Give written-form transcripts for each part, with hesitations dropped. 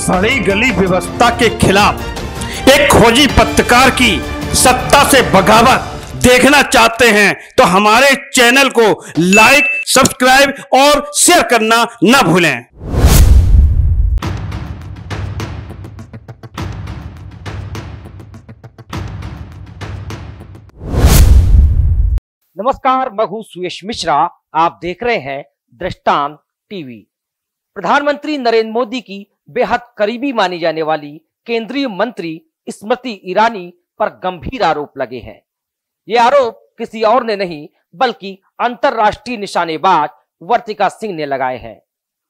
सड़ी गली व्यवस्था के खिलाफ एक खोजी पत्रकार की सत्ता से बगावत देखना चाहते हैं तो हमारे चैनल को लाइक, सब्सक्राइब और शेयर करना ना भूलें। नमस्कार, मैं हूं सुयश मिश्रा। आप देख रहे हैं दृष्टांत टीवी। प्रधानमंत्री नरेंद्र मोदी की बेहद करीबी मानी जाने वाली केंद्रीय मंत्री स्मृति ईरानी पर गंभीर आरोप लगे हैं। ये आरोप किसी और ने नहीं बल्कि अंतरराष्ट्रीय निशानेबाज वर्तिका सिंह ने लगाए हैं।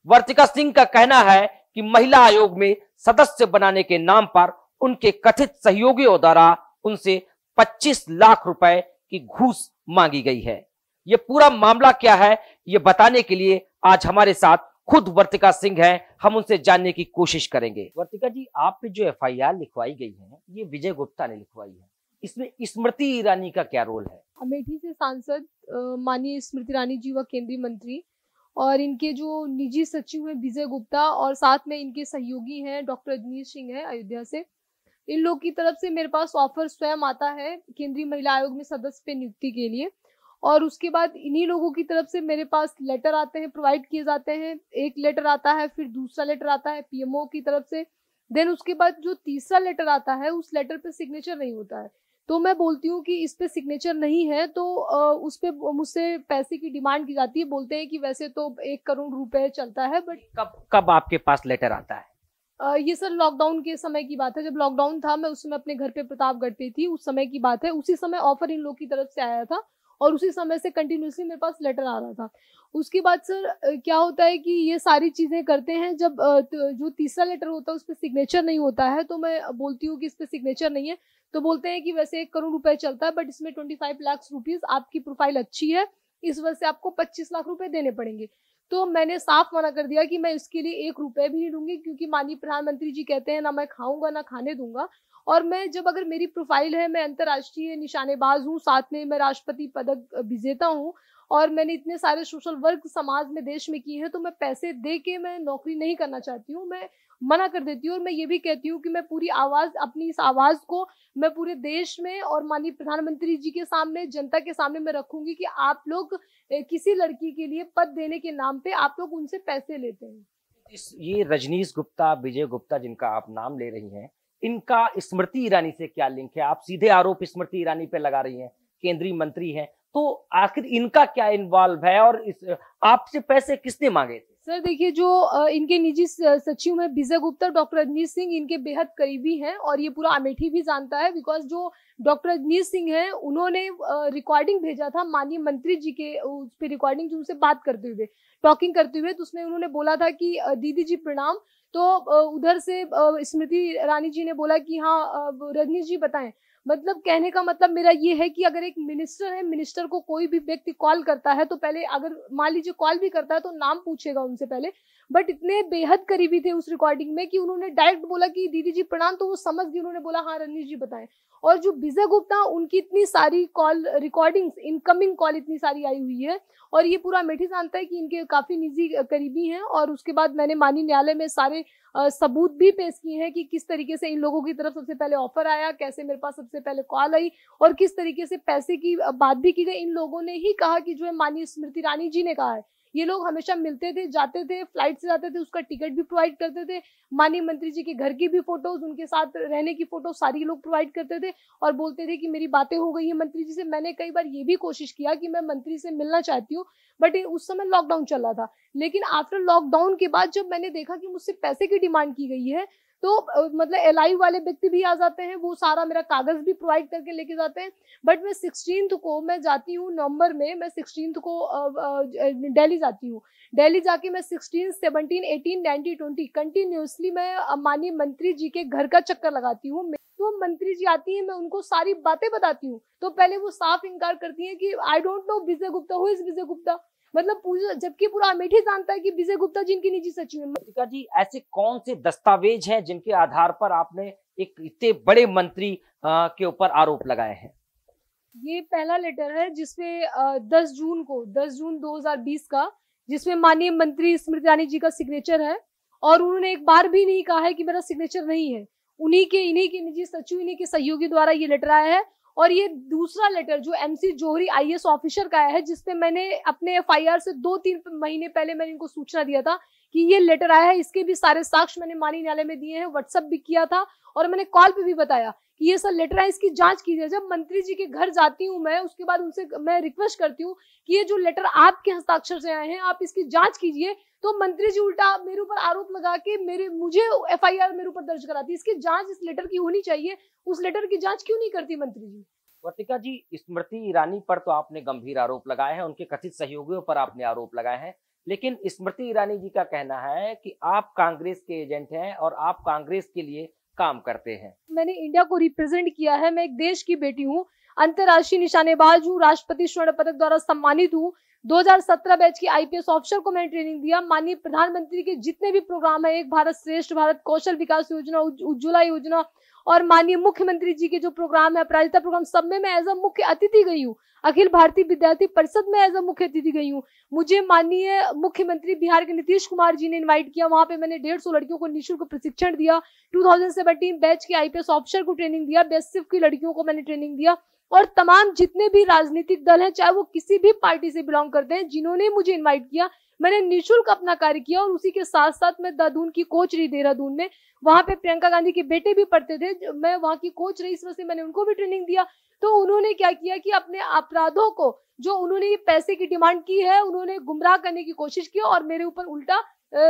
वर्तिका सिंह का कहना है कि महिला आयोग में सदस्य बनाने के नाम पर उनके कथित सहयोगियों द्वारा उनसे 25 लाख रुपए की घूस मांगी गई है। ये पूरा मामला क्या है, ये बताने के लिए आज हमारे साथ खुद वर्तिका सिंह हैं। हम उनसे जानने की कोशिश करेंगे। वर्तिका जी, आप पे जो एफआईआर लिखवाई गई है, ये विजय गुप्ता ने लिखवाई है। इसमें स्मृति ईरानी का क्या रोल है? अमेठी से सांसद माननीय स्मृति ईरानी जी व केंद्रीय मंत्री और इनके जो निजी सचिव हैं विजय गुप्ता और साथ में इनके सहयोगी हैं डॉक्टर रजनीश सिंह है अयोध्या से, इन लोग की तरफ से मेरे पास ऑफर स्वयं आता है केंद्रीय महिला आयोग में सदस्य पे नियुक्ति के लिए। और उसके बाद इन्हीं लोगों की तरफ से मेरे पास लेटर आते हैं, प्रोवाइड किए जाते हैं। एक लेटर आता है, फिर दूसरा लेटर आता है पीएमओ की तरफ से। देन उसके बाद जो तीसरा लेटर आता है उस लेटर पे सिग्नेचर नहीं होता है, तो मैं बोलती हूँ कि इस पे सिग्नेचर नहीं है तो उस पे मुझसे पैसे की डिमांड की जाती है। बोलते हैं कि वैसे तो 1 करोड़ रुपए चलता है, बट कब आपके पास लेटर आता है? ये सर लॉकडाउन के समय की बात है। जब लॉकडाउन था मैं उस समय अपने घर पे प्रतापगढ़ पे थी, उस समय की बात है। उसी समय ऑफर इन लोग की तरफ से आया था और उसी समय से कंटिन्यूसली मेरे पास लेटर आ रहा था। उसके बाद सर क्या होता है कि ये सारी चीजें करते हैं। जब जो तीसरा लेटर होता है उस पर सिग्नेचर नहीं होता है तो मैं बोलती हूँ कि इस पे सिग्नेचर नहीं है, तो बोलते हैं कि वैसे 1 करोड़ रुपए चलता है बट इसमें 25 लाख रुपीज, आपकी प्रोफाइल अच्छी है इस वजह से आपको 25 लाख रुपए देने पड़ेंगे। तो मैंने साफ मना कर दिया कि मैं इसके लिए 1 रुपए भी नहीं दूंगी, क्योंकि माननीय प्रधानमंत्री जी कहते हैं ना मैं खाऊंगा ना खाने दूंगा। और मैं जब अगर मेरी प्रोफाइल है, मैं अंतर्राष्ट्रीय निशानेबाज हूँ, साथ में मैं राष्ट्रपति पदक विजेता हूँ और मैंने इतने सारे सोशल वर्क समाज में देश में किए हैं, तो मैं पैसे दे के मैं नौकरी नहीं करना चाहती हूँ। मैं मना कर देती हूँ और मैं ये भी कहती हूँ कि मैं पूरी आवाज, अपनी इस आवाज को मैं पूरे देश में और माननीय प्रधानमंत्री जी के सामने, जनता के सामने मैं रखूंगी कि आप लोग किसी लड़की के लिए पद देने के नाम पे आप लोग उनसे पैसे लेते हैं। ये रजनीश गुप्ता, विजय गुप्ता जिनका आप नाम ले रही हैं, इनका स्मृति ईरानी से क्या लिंक है? आप सीधे आरोप स्मृति ईरानी पे लगा रही हैं, केंद्रीय मंत्री हैं, तो आखिर इनका क्या इन्वॉल्व है और आपसे पैसे किसने मांगे थे? सर देखिए, जो इनके निजी सचिव हैं विजय गुप्ता, डॉक्टर रजनीश सिंह इनके बेहद करीबी हैं और ये पूरा अमेठी भी जानता है। बिकॉज जो डॉक्टर रजनीश सिंह हैं उन्होंने रिकॉर्डिंग भेजा था माननीय मंत्री जी के, उस पर रिकॉर्डिंग उनसे बात करते हुए, टॉकिंग करते हुए, तो उसमें उन्होंने बोला था कि दीदी जी प्रणाम। तो उधर से स्मृति ईरानी जी ने बोला कि हाँ रजनीश जी बताएं। मतलब कहने का मतलब मेरा ये है कि अगर एक मिनिस्टर है, मिनिस्टर को कोई भी व्यक्ति कॉल करता है तो पहले, अगर मान लीजिए कॉल भी करता है तो नाम पूछेगा उनसे पहले। बट इतने बेहद करीबी थे उस रिकॉर्डिंग में कि उन्होंने डायरेक्ट बोला कि दीदी जी प्रणाम, तो वो समझ गई। उन्होंने बोला हाँ रजनीश जी बताएं। और जो विजय गुप्ता, उनकी इतनी सारी कॉल रिकॉर्डिंग्स, इनकमिंग कॉल इतनी सारी आई हुई है और ये पूरा अमेठी जानता है कि इनके काफी निजी करीबी हैं। और उसके बाद मैंने माननीय न्यायालय में सारे सबूत भी पेश किए हैं कि किस तरीके से इन लोगों की तरफ सबसे पहले ऑफर आया, कैसे मेरे पास सबसे पहले कॉल आई और किस तरीके से पैसे की बात भी की गई। इन लोगों ने ही कहा कि जो है माननीय स्मृति ईरानी जी ने कहा है, ये लोग हमेशा मिलते थे, जाते थे, फ्लाइट से जाते थे, उसका टिकट भी प्रोवाइड करते थे, माननीय मंत्री जी के घर की भी फोटोज, उनके साथ रहने की फोटो सारी लोग प्रोवाइड करते थे और बोलते थे कि मेरी बातें हो गई है मंत्री जी से। मैंने कई बार ये भी कोशिश किया कि मैं मंत्री से मिलना चाहती हूँ, बट उस समय लॉकडाउन चल रहा था। लेकिन आफ्टर लॉकडाउन के बाद जब मैंने देखा कि मुझसे पैसे की डिमांड की गई है, तो मतलब एलआई वाले व्यक्ति भी आ जाते हैं, वो सारा मेरा कागज भी प्रोवाइड करके लेके जाते हैं। बट मैं 16 को मैं जाती हूँ, नवंबर में मैं 16 को दिल्ली जाती हूँ। दिल्ली जाके मैं 16, 17, 18, 19, 20 कंटिन्यूसली मैं माननीय मंत्री जी के घर का चक्कर लगाती हूँ। तो मंत्री जी आती हैं, मैं उनको सारी बातें बताती हूँ, तो पहले वो साफ इनकार करती हैं कि I don't know Vijay Gupta, who is Vijay Gupta. मतलब जबकि पूरा अमेठी जानता है कि विजय गुप्ता जी इनके निजी सचिव हैं। वर्तिका जी, ऐसे कौन से दस्तावेज हैं जिनके आधार पर आपने एक इतने बड़े मंत्री के ऊपर आरोप लगाए हैं? ये पहला लेटर है जिसमें 10 जून 2020 का, जिसमें माननीय मंत्री स्मृति ईरानी जी का सिग्नेचर है। और उन्होंने एक बार भी नहीं कहा है कि मेरा सिग्नेचर नहीं है। इन्हीं के निजी सचिव, इन्हीं के सहयोगी द्वारा ये लेटर आया है। और ये दूसरा लेटर जो MC जौहरी IAS ऑफिसर का आया है, जिसपे मैंने अपने FIR से 2-3 महीने पहले मैंने इनको सूचना दिया था कि ये लेटर आया है। इसके भी सारे साक्ष्य मैंने माननीय न्यायालय में दिए हैं, व्हाट्सएप भी किया था और मैंने कॉल पे भी बताया कि ये सर लेटर है, इसकी जांच कीजिए। जब मंत्री जी के घर जाती हूँ मैं, उसके बाद उनसे मैं रिक्वेस्ट करती हूँ कि ये जो लेटर आपके हस्ताक्षर से आए हैं, आप इसकी जांच कीजिए, तो मंत्री जी उल्टा मेरे ऊपर आरोप लगा के मुझे FIR मेरे ऊपर दर्ज कराती। इसकी जांच इस लेटर की होनी चाहिए, उस लेटर की जांच क्यों नहीं करती मंत्री जी? वर्तिका जी, स्मृति ईरानी पर तो आपने गंभीर आरोप लगाए हैं, उनके कथित सहयोगियों पर आपने आरोप लगाए हैं, लेकिन स्मृति ईरानी जी का कहना है कि आप कांग्रेस के एजेंट हैं और आप कांग्रेस के लिए काम करते हैं। मैंने इंडिया को रिप्रेजेंट किया है, मैं एक देश की बेटी हूँ, अंतर्राष्ट्रीय निशानेबाज हूँ, राष्ट्रपति स्वर्ण पदक द्वारा सम्मानित हूँ। 2017 बैच की IPS ऑफिसर को मैंने ट्रेनिंग दिया। माननीय प्रधानमंत्री के जितने भी प्रोग्राम है, एक भारत श्रेष्ठ भारत, कौशल विकास योजना, उज्ज्वला योजना और माननीय मुख्यमंत्री जी के जो प्रोग्राम है, अपराजिता प्रोग्राम, सब में मैं एज अ मुख्य अतिथि गई हूँ। अखिल भारतीय विद्यार्थी परिषद में एज अ मुख्य अतिथि गई हूँ। मुझे माननीय मुख्यमंत्री बिहार के नीतीश कुमार जी ने इनवाइट किया, वहां पे मैंने 150 लड़कियों को निःशुल्क प्रशिक्षण दिया। 2017 बैच के IPS ऑफिसर को ट्रेनिंग दिया, बेसिक की लड़कियों को मैंने ट्रेनिंग दिया। और तमाम जितने भी राजनीतिक दल हैं, चाहे वो किसी भी पार्टी से बिलोंग करते हैं, जिन्होंने मुझे इन्वाइट किया, मैंने निःशुल्क अपना कार्य किया। और उसी के साथ साथ मैं देहरादून की कोच रही, देहरादून में, वहां पे प्रियंका गांधी के बेटे भी पढ़ते थे, मैं वहां की कोच रही, इस वजह से मैंने उनको भी ट्रेनिंग दिया। तो उन्होंने क्या किया कि अपने अपराधों को, जो उन्होंने ये पैसे की डिमांड की है, उन्होंने गुमराह करने की कोशिश की और मेरे ऊपर उल्टा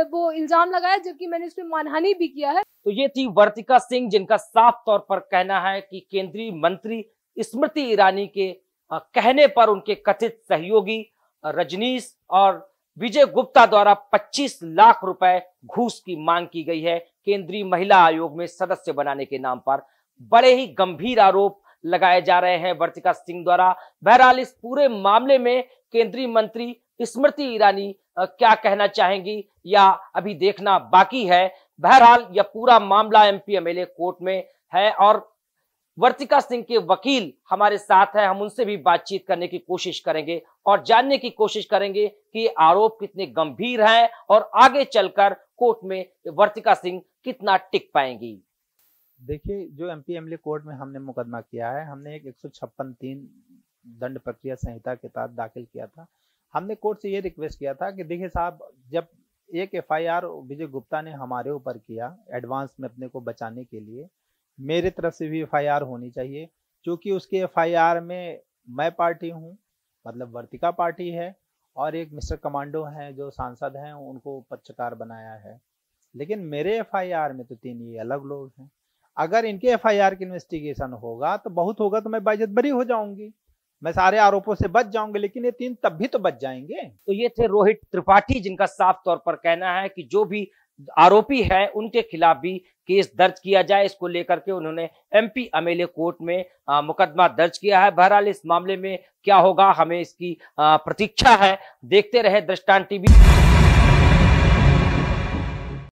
वो इल्जाम लगाया, जबकि मैंने इसमें मानहानि भी किया है। तो ये थी वर्तिका सिंह, जिनका साफ तौर पर कहना है कि केंद्रीय मंत्री स्मृति ईरानी के कहने पर उनके कथित सहयोगी रजनीश और विजय गुप्ता द्वारा 25 लाख रुपए घूस की मांग की गई है केंद्रीय महिला आयोग में सदस्य बनाने के नाम पर। बड़े ही गंभीर आरोप लगाए जा रहे हैं वर्तिका सिंह द्वारा। बहरहाल इस पूरे मामले में केंद्रीय मंत्री स्मृति ईरानी क्या कहना चाहेंगी या अभी देखना बाकी है। बहरहाल यह पूरा मामला MP MLA कोर्ट में है और वर्तिका सिंह के वकील हमारे साथ हैं, हम उनसे भी बातचीत करने की कोशिश करेंगे और जानने की कोशिश करेंगे कि ये आरोप कितने गंभीर हैं और आगे चलकर कोर्ट में वर्तिका सिंह कितना टिक पाएंगी। देखिए, जो MP MLA कोर्ट में हमने मुकदमा किया है, हमने एक 156(3) दंड प्रक्रिया संहिता के तहत दाखिल किया था। हमने कोर्ट से ये रिक्वेस्ट किया था कि देखिए साहब, जब एक FIR विजय गुप्ता ने हमारे ऊपर किया एडवांस में अपने को बचाने के लिए, मेरे तरफ से भी FIR होनी चाहिए, क्योंकि उसके FIR में मैं पार्टी हूँ, मतलब वर्तिका पार्टी है, और एक मिस्टर कमांडो हैं जो सांसद हैं, उनको पक्षकार बनाया है। लेकिन मेरे FIR में तो 3 ये अलग लोग हैं। अगर इनके FIR की इन्वेस्टिगेशन होगा तो बहुत होगा तो मैं बाइज्जत बरी हो जाऊंगी, मैं सारे आरोपों से बच जाऊंगे, लेकिन ये 3 तब भी तो बच जाएंगे। तो ये थे रोहित त्रिपाठी, जिनका साफ तौर पर कहना है कि जो भी आरोपी है उनके खिलाफ भी केस दर्ज किया जाए। इसको लेकर के उन्होंने MP MLA कोर्ट में मुकदमा दर्ज किया है। बहरहाल इस मामले में क्या होगा, हमें इसकी प्रतीक्षा है। देखते रहे दृष्टांत TV।